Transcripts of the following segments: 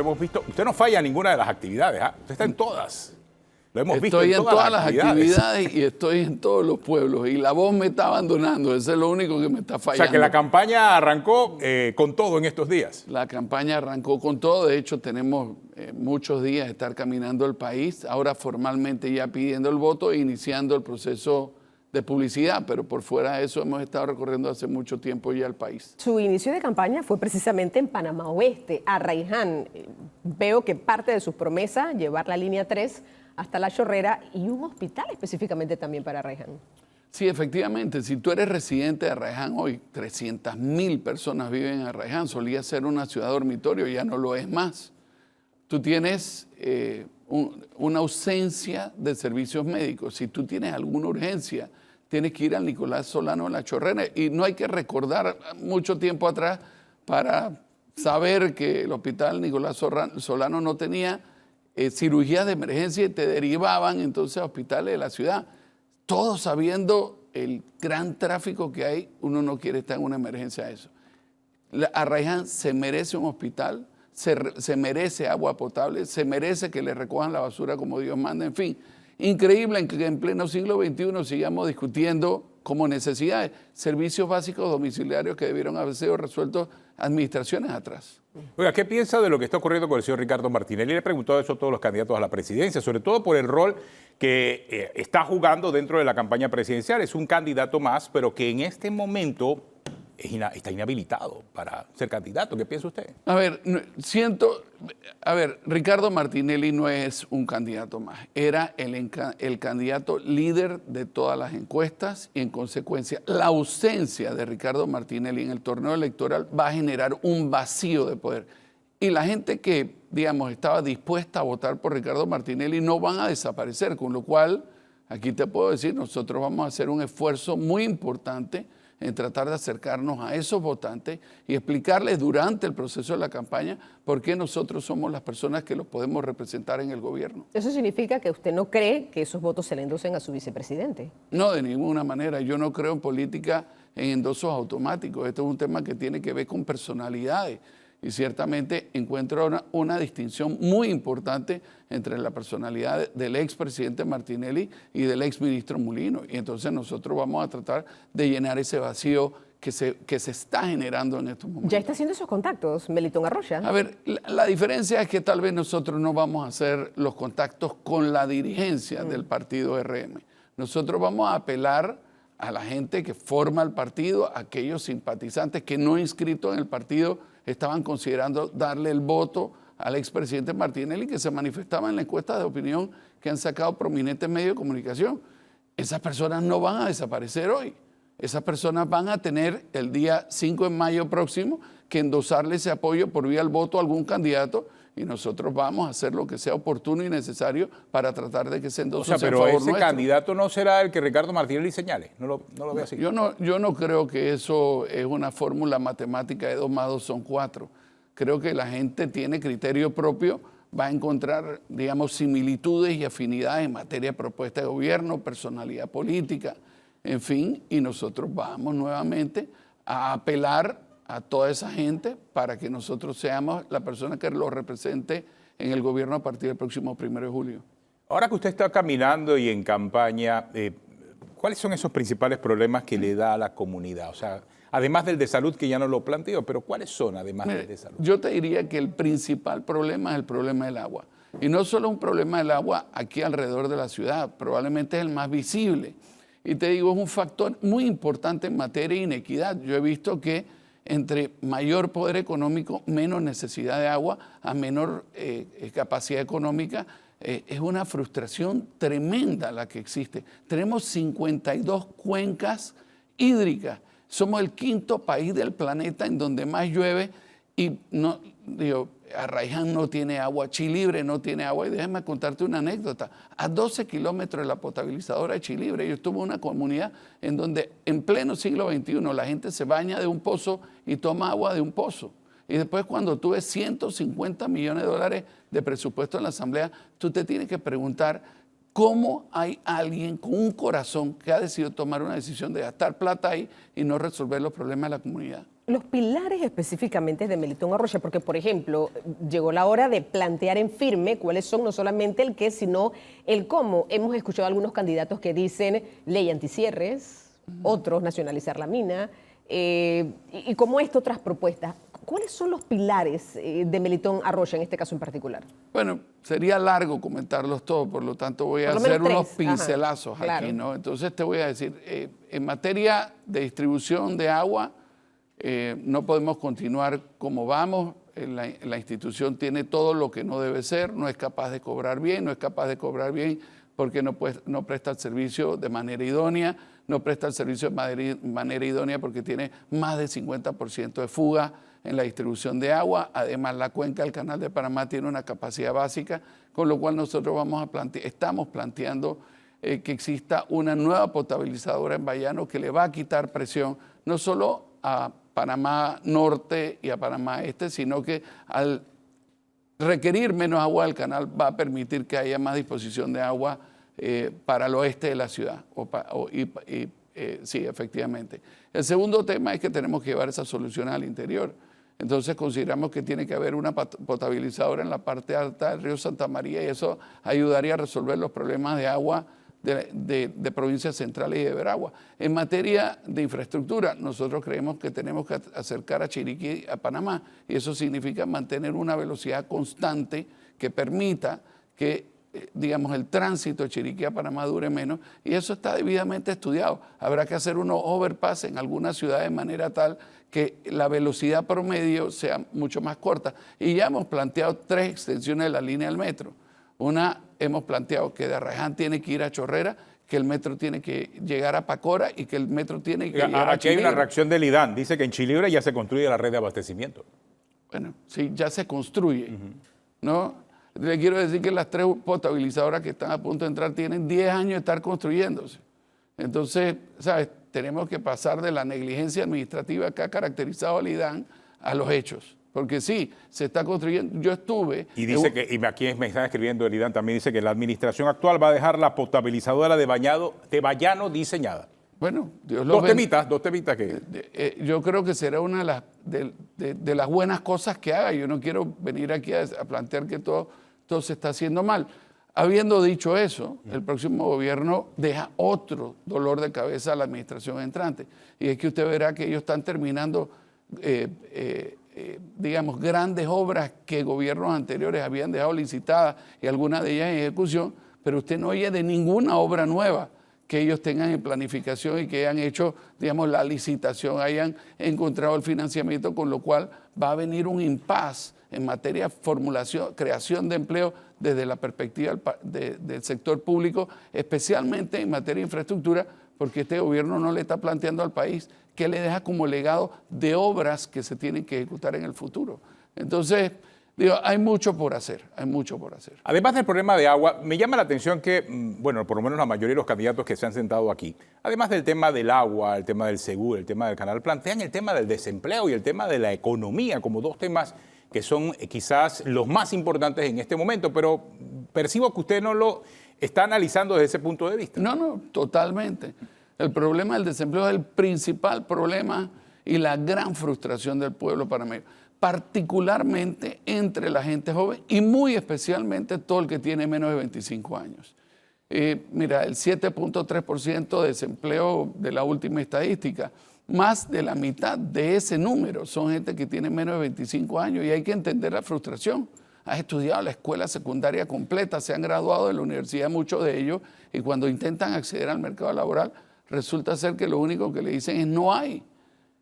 hemos visto. Usted no falla en ninguna de las actividades, ¿ah? Usted está en todas. Lo hemos visto Estoy en todas las actividades. actividades y estoy en todos los pueblos. Y la voz me está abandonando. Eso es lo único que me está O fallando. sea, que la campaña arrancó con todo en estos días. La campaña arrancó con todo. De hecho, tenemos muchos días de estar caminando el país. Ahora formalmente ya pidiendo el voto e iniciando el proceso de publicidad. Pero por fuera de eso hemos estado recorriendo hace mucho tiempo ya el país. Su inicio de campaña fue precisamente en Panamá Oeste, Arraiján. Veo que parte de sus promesas, llevar la línea 3 hasta La Chorrera y un hospital específicamente también para Arraiján. Sí, efectivamente, si tú eres residente de Arraiján hoy, 300.000 personas viven en Arraiján, solía ser una ciudad dormitorio, ya no lo es más. Tú tienes una ausencia de servicios médicos. Si tú tienes alguna urgencia, tienes que ir al Nicolás Solano en La Chorrera. Y no hay que recordar mucho tiempo atrás para saber que el hospital Nicolás Solano no tenía cirugías de emergencia y te derivaban entonces a hospitales de la ciudad. Todos sabiendo el gran tráfico que hay, uno no quiere estar en una emergencia de eso. Arraiján se merece un hospital, se merece agua potable, se merece que le recojan la basura como Dios manda, en fin. Increíble que en pleno siglo XXI sigamos discutiendo como necesidades servicios básicos domiciliarios que debieron haber sido resueltos administraciones atrás. Oiga, ¿qué piensa de lo que está ocurriendo con el señor Ricardo Martinelli? Le he preguntado eso a todos los candidatos a la presidencia, sobre todo por el rol que está jugando dentro de la campaña presidencial. Es un candidato más, pero que en este momento está inhabilitado para ser candidato. ¿Qué piensa usted? A ver, Ricardo Martinelli no es un candidato más. Era el candidato líder de todas las encuestas y en consecuencia la ausencia de Ricardo Martinelli en el torneo electoral va a generar un vacío de poder. Y la gente que, digamos, estaba dispuesta a votar por Ricardo Martinelli no van a desaparecer, con lo cual, aquí te puedo decir, nosotros vamos a hacer un esfuerzo muy importante en tratar de acercarnos a esos votantes y explicarles durante el proceso de la campaña por qué nosotros somos las personas que los podemos representar en el gobierno. ¿Eso significa que usted no cree que esos votos se le endosen a su vicepresidente? No, de ninguna manera. Yo no creo en política en endosos automáticos. Este es un tema que tiene que ver con personalidades. Y ciertamente encuentro una distinción muy importante entre la personalidad del expresidente Martinelli y del exministro Mulino. Y entonces nosotros vamos a tratar de llenar ese vacío que se está generando en estos momentos. ¿Ya está haciendo esos contactos, Melitón Arrocha? A ver, la diferencia es que tal vez nosotros no vamos a hacer los contactos con la dirigencia del partido RM. Nosotros vamos a apelar a la gente que forma el partido, a aquellos simpatizantes que no inscritos en el partido estaban considerando darle el voto al expresidente Martinelli, que se manifestaba en la encuesta de opinión que han sacado prominentes medios de comunicación. Esas personas no van a desaparecer hoy. Esas personas van a tener el día 5 de mayo próximo que endosarle ese apoyo por vía del voto a algún candidato y nosotros vamos a hacer lo que sea oportuno y necesario para tratar de que ese endoso sea a pero favor ese nuestro. Candidato no será el que Ricardo Martinelli señale. No lo ve así. Yo no creo que eso es una fórmula matemática de 2 más 2 son 4. Creo que la gente tiene criterio propio, va a encontrar, digamos, similitudes y afinidades en materia de propuesta de gobierno, personalidad política, en fin, y nosotros vamos nuevamente a apelar a toda esa gente para que nosotros seamos la persona que lo represente en el gobierno a partir del próximo 1 de julio. Ahora que usted está caminando y en campaña, ¿cuáles son esos principales problemas que le da a la comunidad? O sea, además del de salud, que ya no lo planteo, pero ¿cuáles son además del de salud? Yo te diría que el principal problema es el problema del agua. Y no solo un problema del agua aquí alrededor de la ciudad, probablemente es el más visible. Y te digo, es un factor muy importante en materia de inequidad. Yo he visto que entre mayor poder económico, menos necesidad de agua, a menor capacidad económica, es una frustración tremenda la que existe. Tenemos 52 cuencas hídricas. Somos el 5º país del planeta en donde más llueve y no, digo, Arraiján no tiene agua, Chilibre no tiene agua. Y déjame contarte una anécdota. A 12 kilómetros de la potabilizadora de Chilibre, yo estuve en una comunidad en donde en pleno siglo XXI la gente se baña de un pozo y toma agua de un pozo. Y después cuando tuve 150 millones de dólares de presupuesto en la Asamblea, tú te tienes que preguntar cómo hay alguien con un corazón que ha decidido tomar una decisión de gastar plata ahí y no resolver los problemas de la comunidad. Los pilares específicamente de Melitón Arroyo, porque por ejemplo, llegó la hora de plantear en firme cuáles son no solamente el qué, sino el cómo. Hemos escuchado a algunos candidatos que dicen ley anticierres, otros nacionalizar la mina, y como otras propuestas. ¿Cuáles son los pilares de Melitón Arroyo en este caso en particular? Bueno, sería largo comentarlos todos, por lo tanto voy a Por lo menos hacer unos tres. pincelazos Ajá, claro. aquí, ¿no? Entonces te voy a decir, en materia de distribución de agua, no podemos continuar como vamos. La institución tiene todo lo que no debe ser, no es capaz de cobrar bien, porque no presta el servicio de manera idónea, no presta el servicio de manera idónea porque tiene más del 50% de fuga en la distribución de agua. Además, la cuenca del Canal de Panamá tiene una capacidad básica, con lo cual nosotros estamos planteando que exista una nueva potabilizadora en Bayano que le va a quitar presión no solo a Panamá Norte y a Panamá Este, sino que al requerir menos agua del canal va a permitir que haya más disposición de agua para el oeste de la ciudad. Sí, efectivamente. El segundo tema es que tenemos que llevar esa solución al interior. Entonces consideramos que tiene que haber una potabilizadora en la parte alta del río Santa María y eso ayudaría a resolver los problemas de agua de provincias centrales y de Veragua. En materia de infraestructura, nosotros creemos que tenemos que acercar a Chiriquí a Panamá y eso significa mantener una velocidad constante que permita que digamos, el tránsito de Chiriquí a Panamá dure menos y eso está debidamente estudiado. Habrá que hacer unos overpass en algunas ciudades de manera tal que la velocidad promedio sea mucho más corta. Y ya hemos planteado 3 extensiones de la línea del metro. Una, hemos planteado que de Arraiján tiene que ir a Chorrera, que el metro tiene que llegar a Pacora y que el metro tiene que llegar a Aquí hay Chilibre. una reacción del IDAN. Dice que en Chilibre ya se construye la red de abastecimiento. Bueno, sí, ya se construye, ¿no? Le quiero decir que las 3 potabilizadoras que están a punto de entrar tienen 10 años de estar construyéndose. Entonces, ¿sabes? Tenemos que pasar de la negligencia administrativa que ha caracterizado al IDAN a los hechos. Porque sí, se está construyendo. Yo estuve... Y dice que, y aquí me están escribiendo el IDAN, también dice que la administración actual va a dejar la potabilizadora de Bayano diseñada. Bueno, Dios lo bendiga. Dos temitas que... Yo creo que será una de las buenas cosas que haga. Yo no quiero venir aquí a plantear que todo se está haciendo mal. Habiendo dicho eso, el próximo gobierno deja otro dolor de cabeza a la administración entrante. Y es que usted verá que ellos están terminando, digamos, grandes obras que gobiernos anteriores habían dejado licitadas y algunas de ellas en ejecución, pero usted no oye de ninguna obra nueva que ellos tengan en planificación y que hayan hecho, digamos, la licitación, hayan encontrado el financiamiento, con lo cual va a venir un impasse en materia de formulación, creación de empleo desde la perspectiva del sector público, especialmente en materia de infraestructura, porque este gobierno no le está planteando al país qué le deja como legado de obras que se tienen que ejecutar en el futuro. Entonces, digo, hay mucho por hacer, hay mucho por hacer. Además del problema de agua, me llama la atención que, bueno, por lo menos la mayoría de los candidatos que se han sentado aquí, además del tema del agua, el tema del seguro, el tema del canal, plantean el tema del desempleo y el tema de la economía como 2 temas que son quizás los más importantes en este momento, pero percibo que usted no lo está analizando desde ese punto de vista. No, totalmente. El problema del desempleo es el principal problema y la gran frustración del pueblo panameño, particularmente entre la gente joven y muy especialmente todo el que tiene menos de 25 años. Mira, el 7.3% de desempleo de la última estadística, más de la mitad de ese número son gente que tiene menos de 25 años y hay que entender la frustración. Han estudiado la escuela secundaria completa, se han graduado de la universidad muchos de ellos y cuando intentan acceder al mercado laboral resulta ser que lo único que le dicen es no hay.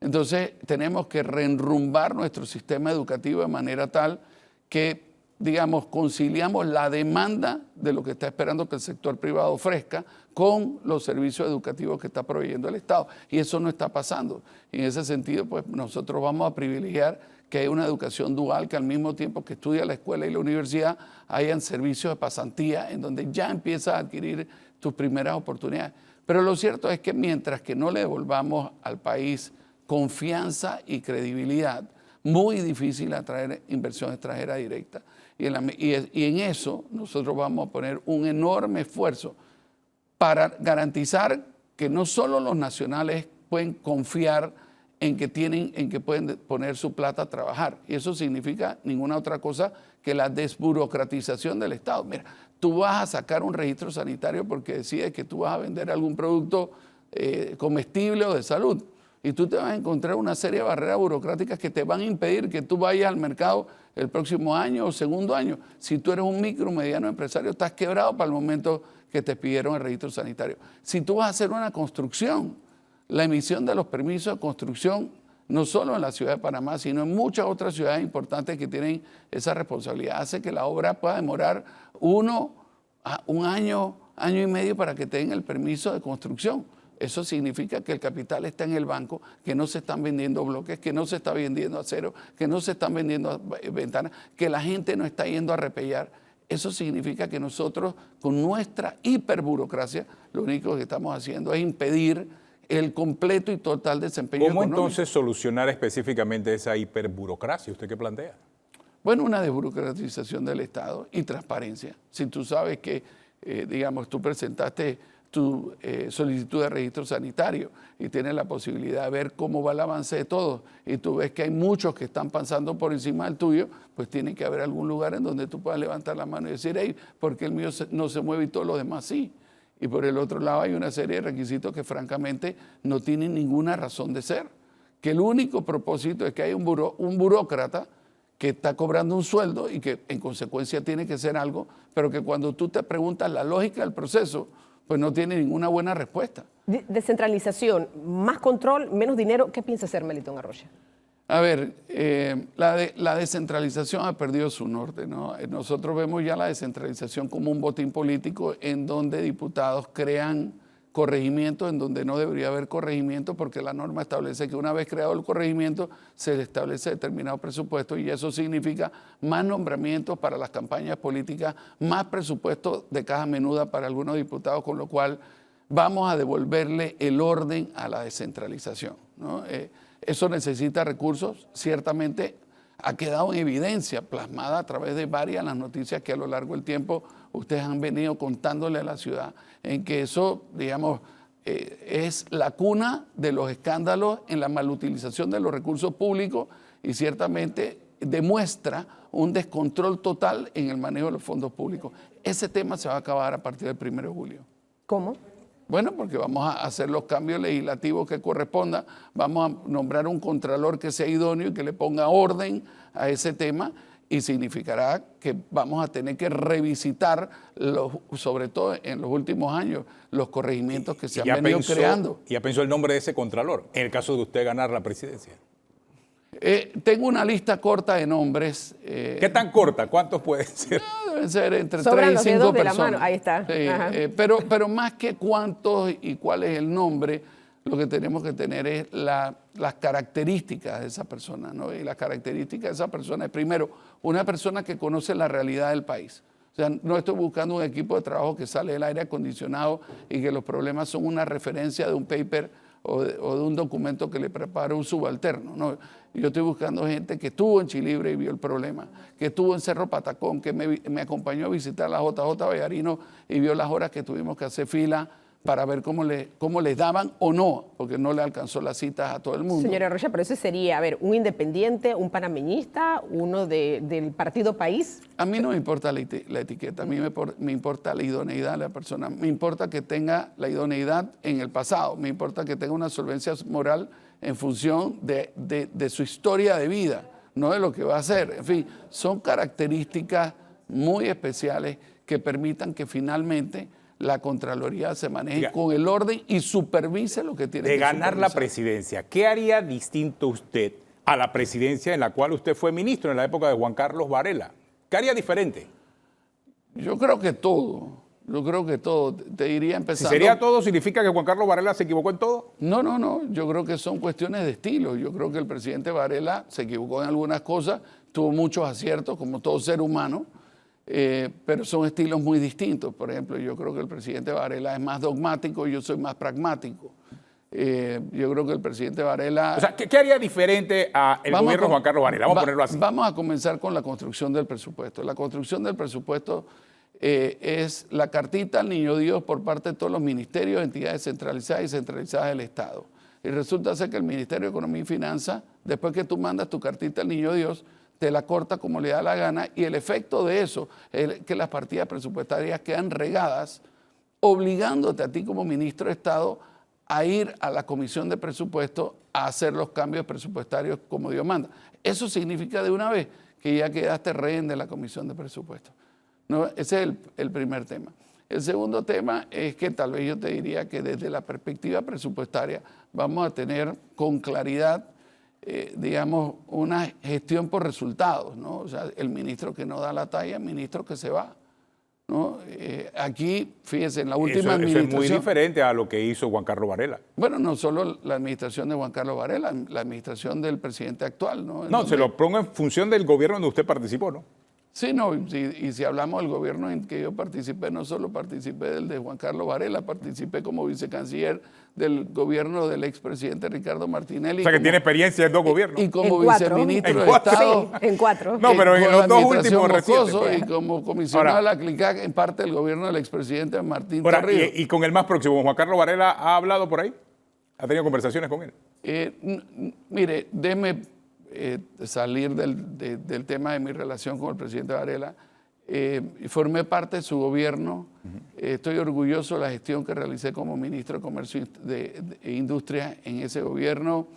Entonces tenemos que reenrumbar nuestro sistema educativo de manera tal que, digamos, conciliamos la demanda de lo que está esperando que el sector privado ofrezca con los servicios educativos que está proveyendo el Estado. Y eso no está pasando. Y en ese sentido, pues nosotros vamos a privilegiar que haya una educación dual, que al mismo tiempo que estudia la escuela y la universidad, hayan servicios de pasantía en donde ya empiezas a adquirir tus primeras oportunidades. Pero lo cierto es que mientras que no le devolvamos al país confianza y credibilidad, muy difícil atraer inversión extranjera directa. Y en eso nosotros vamos a poner un enorme esfuerzo para garantizar que no solo los nacionales pueden confiar en que pueden poner su plata a trabajar. Y eso significa ninguna otra cosa que la desburocratización del Estado. Mira, tú vas a sacar un registro sanitario porque decides que tú vas a vender algún producto comestible o de salud. Y tú te vas a encontrar una serie de barreras burocráticas que te van a impedir que tú vayas al mercado el próximo año o segundo año. Si tú eres un micro o mediano empresario, estás quebrado para el momento que te pidieron el registro sanitario. Si tú vas a hacer una construcción, la emisión de los permisos de construcción, no solo en la ciudad de Panamá, sino en muchas otras ciudades importantes que tienen esa responsabilidad, hace que la obra pueda demorar un año, año y medio para que tengan el permiso de construcción. Eso significa que el capital está en el banco, que no se están vendiendo bloques, que no se está vendiendo acero, que no se están vendiendo ventanas, que la gente no está yendo a repellar. Eso significa que nosotros, con nuestra hiperburocracia, lo único que estamos haciendo es impedir el completo y total desempeño ¿Cómo económico. entonces solucionar específicamente esa hiperburocracia? ¿Usted qué plantea? Bueno, una desburocratización del Estado y transparencia. Si tú sabes que, digamos, tú presentaste tu solicitud de registro sanitario y tienes la posibilidad de ver cómo va el avance de todo y tú ves que hay muchos que están pasando por encima del tuyo, pues tiene que haber algún lugar en donde tú puedas levantar la mano y decir, hey, ¿por qué el mío no se mueve y todos los demás sí? Y por el otro lado hay una serie de requisitos que francamente no tienen ninguna razón de ser. Que el único propósito es que hay un burócrata que está cobrando un sueldo y que en consecuencia tiene que ser algo, pero que cuando tú te preguntas la lógica del proceso, pues no tiene ninguna buena respuesta. Descentralización, más control, menos dinero. ¿Qué piensa hacer Melitón Arroyo? A ver, la descentralización ha perdido su norte, ¿no? Nosotros vemos ya la descentralización como un botín político en donde diputados crean corregimientos en donde no debería haber corregimiento porque la norma establece que una vez creado el corregimiento se le establece determinado presupuesto y eso significa más nombramientos para las campañas políticas, más presupuesto de caja menuda para algunos diputados, con lo cual vamos a devolverle el orden a la descentralización, ¿no? Eso necesita recursos, ciertamente ha quedado en evidencia, plasmada a través de varias las noticias que a lo largo del tiempo ustedes han venido contándole a la ciudad, en que eso, digamos, es la cuna de los escándalos en la malutilización de los recursos públicos y ciertamente demuestra un descontrol total en el manejo de los fondos públicos. Ese tema se va a acabar a partir del 1 de julio. ¿Cómo? Bueno, porque vamos a hacer los cambios legislativos que correspondan, vamos a nombrar un contralor que sea idóneo y que le ponga orden a ese tema y significará que vamos a tener que revisitar, sobre todo en los últimos años, los corregimientos que se han venido creando. ¿Y ya pensó el nombre de ese contralor en el caso de usted ganar la presidencia? Tengo una lista corta de nombres. ¿Qué tan corta? ¿Cuántos pueden ser? Deben ser entre Sobran 3 y 5 los dedos de la personas. mano. Ahí está. Sí, pero más que cuántos y cuál es el nombre, lo que tenemos que tener es las características de esa persona, ¿no? Y las características de esa persona es, primero, una persona que conoce la realidad del país. O sea, no estoy buscando un equipo de trabajo que sale del aire acondicionado y que los problemas son una referencia de un paper o de un documento que le prepara un subalterno, ¿no? Yo estoy buscando gente que estuvo en Chilibre y vio el problema, que estuvo en Cerro Patacón, que me acompañó a visitar la JJ Vallarino y vio las horas que tuvimos que hacer fila para ver cómo les daban o no, porque no le alcanzó las citas a todo el mundo. Señora Rocha, pero ese sería, a ver, un independiente, un panameñista, uno del Partido País. A mí no me importa la etiqueta, a mí me importa la idoneidad de la persona, me importa que tenga la idoneidad en el pasado, me importa que tenga una solvencia moral en función de su historia de vida, no de lo que va a hacer. En fin, son características muy especiales que permitan que finalmente la Contraloría se maneje con el orden y supervise lo que tiene que supervisar. De ganar la presidencia, ¿qué haría distinto usted a la presidencia en la cual usted fue ministro en la época de Juan Carlos Varela? ¿Qué haría diferente? Yo creo que todo. Yo creo que todo. Te diría empezando... Si sería todo, ¿significa que Juan Carlos Varela se equivocó en todo? No. Yo creo que son cuestiones de estilo. Yo creo que el presidente Varela se equivocó en algunas cosas, tuvo muchos aciertos, como todo ser humano, pero son estilos muy distintos. Por ejemplo, yo creo que el presidente Varela es más dogmático y yo soy más pragmático. Yo creo que el presidente Varela... O sea, ¿qué haría diferente al gobierno de Juan Carlos Varela? Vamos a ponerlo así. Vamos a comenzar con la construcción del presupuesto. La construcción del presupuesto es la cartita al niño Dios por parte de todos los ministerios, entidades centralizadas y centralizadas del Estado. Y resulta ser que el Ministerio de Economía y Finanzas, después que tú mandas tu cartita al Niño Dios, te la corta como le da la gana, y el efecto de eso es que las partidas presupuestarias quedan regadas, obligándote a ti como ministro de Estado a ir a la Comisión de Presupuesto a hacer los cambios presupuestarios como Dios manda. Eso significa de una vez que ya quedaste rehén de la Comisión de Presupuestos. No, ese es el primer tema. El segundo tema es que tal vez yo te diría que desde la perspectiva presupuestaria vamos a tener con claridad, digamos, una gestión por resultados, ¿no? O sea, el ministro que no da la talla, el ministro que se va, ¿no? Aquí, fíjense, en la última administración... Eso es muy diferente a lo que hizo Juan Carlos Varela. Bueno, no solo la administración de Juan Carlos Varela, la administración del presidente actual, ¿no? No, se lo pongo en función del gobierno donde usted participó, ¿no? Sí, no, y si hablamos del gobierno en que yo participé, no solo participé del de Juan Carlos Varela, participé como vicecanciller del gobierno del expresidente Ricardo Martinelli. O sea, que tiene experiencia en dos gobiernos. Y como En cuatro. viceministro En de cuatro. Estado. Sí, en 4. No, pero en con los la dos administración últimos Moscoso recientes. y como comisionado Ahora- de la CLICAC en parte del gobierno del expresidente Martín Ahora, Torrijos. y con el más próximo, Juan Carlos Varela, ¿ha hablado por ahí? ¿Ha tenido conversaciones con él? Mire, déjeme salir del tema de mi relación con el presidente Varela. Formé parte de su gobierno. Estoy orgulloso de la gestión que realicé como ministro de Comercio e Industria en ese gobierno.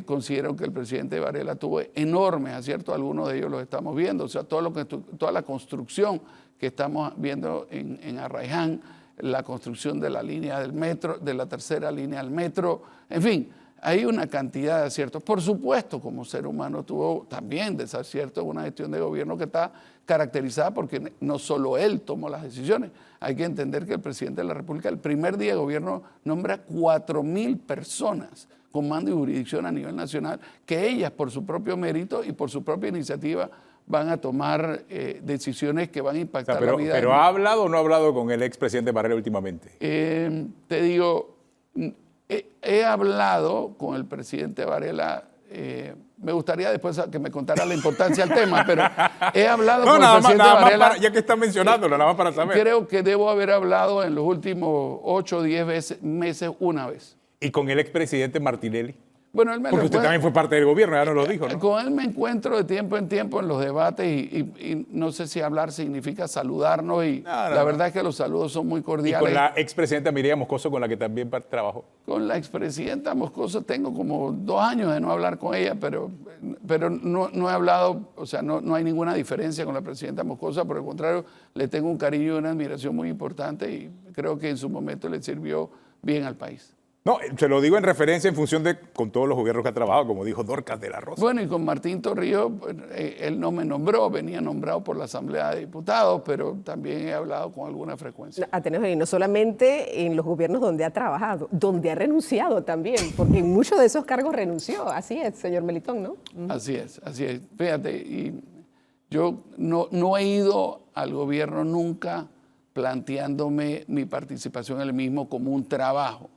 Considero que el presidente Varela tuvo enormes aciertos, algunos de ellos los estamos viendo. O sea, toda la construcción que estamos viendo en Arraiján, la construcción de la línea del metro, de la tercera línea del metro, en fin, hay una cantidad de aciertos. Por supuesto, como ser humano tuvo también desaciertos en una gestión de gobierno que está caracterizada porque no solo él tomó las decisiones. Hay que entender que el presidente de la República, el primer día de gobierno, nombra 4.000 personas con mando y jurisdicción a nivel nacional, que ellas por su propio mérito y por su propia iniciativa van a tomar decisiones que van a impactar la vida. Pero ¿ha hablado o no ha hablado con el expresidente Varela últimamente? Te digo, he hablado con el presidente Varela. Me gustaría después que me contara la importancia del tema, pero he hablado con el presidente Varela. Ya que está mencionándolo, nada más para saber. Creo que debo haber hablado en los últimos 8 o 10 meses una vez. ¿Y con el expresidente Martinelli? Bueno, él me Porque usted también fue parte del gobierno, ya nos lo dijo, ¿no? Con él me encuentro de tiempo en tiempo en los debates y no sé si hablar significa saludarnos y la verdad es que los saludos son muy Y cordiales. con la expresidenta Miriam Moscoso, con la que también trabajó. Con la expresidenta Moscoso tengo como 2 años de no hablar con ella, pero no he hablado, o sea, no hay ninguna diferencia con la presidenta Moscoso, por el contrario, le tengo un cariño y una admiración muy importante y creo que en su momento le sirvió bien al país. No, se lo digo en referencia en función de con todos los gobiernos que ha trabajado, como dijo Dorcas de la Rosa. Bueno, y con Martín Torrijos, él no me nombró, venía nombrado por la Asamblea de Diputados, pero también he hablado con alguna frecuencia. Ateneo, y no solamente en los gobiernos donde ha trabajado, donde ha renunciado también, porque en muchos de esos cargos renunció. Así es, señor Melitón, ¿no? Así es, así es. Fíjate, y yo no he ido al gobierno nunca planteándome mi participación en el mismo como un trabajo.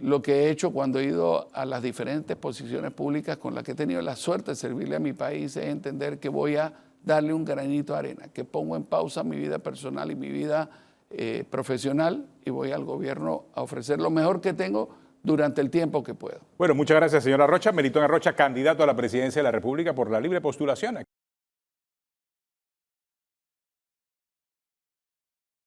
Lo que he hecho cuando he ido a las diferentes posiciones públicas con las que he tenido la suerte de servirle a mi país es entender que voy a darle un granito de arena, que pongo en pausa mi vida personal y mi vida profesional y voy al gobierno a ofrecer lo mejor que tengo durante el tiempo que puedo. Bueno, muchas gracias, señora Rocha. Melitón Rocha, candidato a la presidencia de la República por la libre postulación.